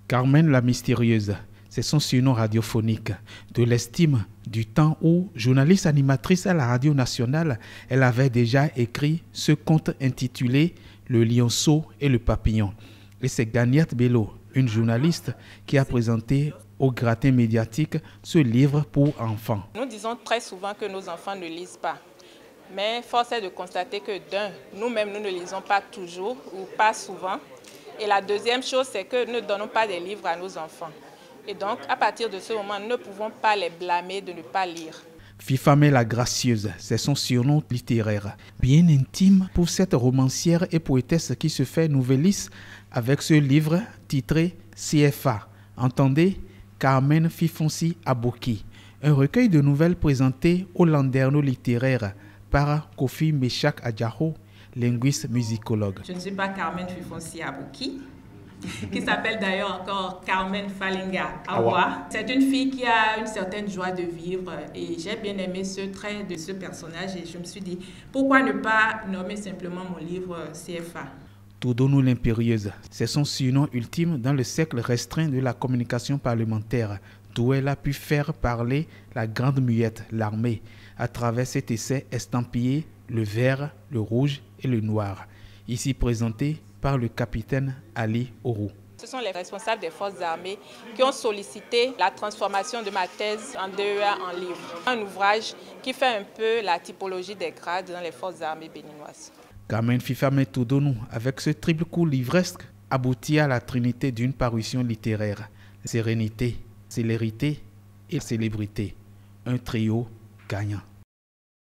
Carmen la Mystérieuse, c'est son surnom radiophonique. De l'estime du temps où, journaliste animatrice à la radio nationale, elle avait déjà écrit ce conte intitulé « Le lionceau et le papillon ». Et c'est Ganiette Bello, une journaliste, qui a présenté au gratin médiatique ce livre pour enfants. Nous disons très souvent que nos enfants ne lisent pas. Mais force est de constater que nous-mêmes, nous ne lisons pas toujours ou pas souvent. Et la deuxième chose, c'est que nous ne donnons pas des livres à nos enfants. Et donc, à partir de ce moment, nous ne pouvons pas les blâmer de ne pas lire. Fifamé la Gracieuse, c'est son surnom littéraire. Bien intime pour cette romancière et poétesse qui se fait nouvelliste avec ce livre titré CFA. Entendez Carmen Fifonsi Aboki, un recueil de nouvelles présenté au Landerneau littéraire par Kofi Meshak Adjaho, linguiste musicologue. Je ne suis pas Carmen Fifonsi Aboki, qui s'appelle d'ailleurs encore Carmen Falinga Awa. C'est une fille qui a une certaine joie de vivre et j'ai bien aimé ce trait de ce personnage et je me suis dit, pourquoi ne pas nommer simplement mon livre CFA? Toudonou l'impérieuse, c'est son surnom ultime dans le cercle restreint de la communication parlementaire, d'où elle a pu faire parler la grande muette, l'armée, à travers cet essai estampillé le vert, le rouge et le noir, ici présenté par le capitaine Ali Orou. Ce sont les responsables des forces armées qui ont sollicité la transformation de ma thèse en DEA en livre. Un ouvrage qui fait un peu la typologie des grades dans les forces armées béninoises. Carmen Fifamé Toudonou, avec ce triple coup livresque, aboutit à la trinité d'une parution littéraire. Sérénité, célérité et célébrité. Un trio gagnant.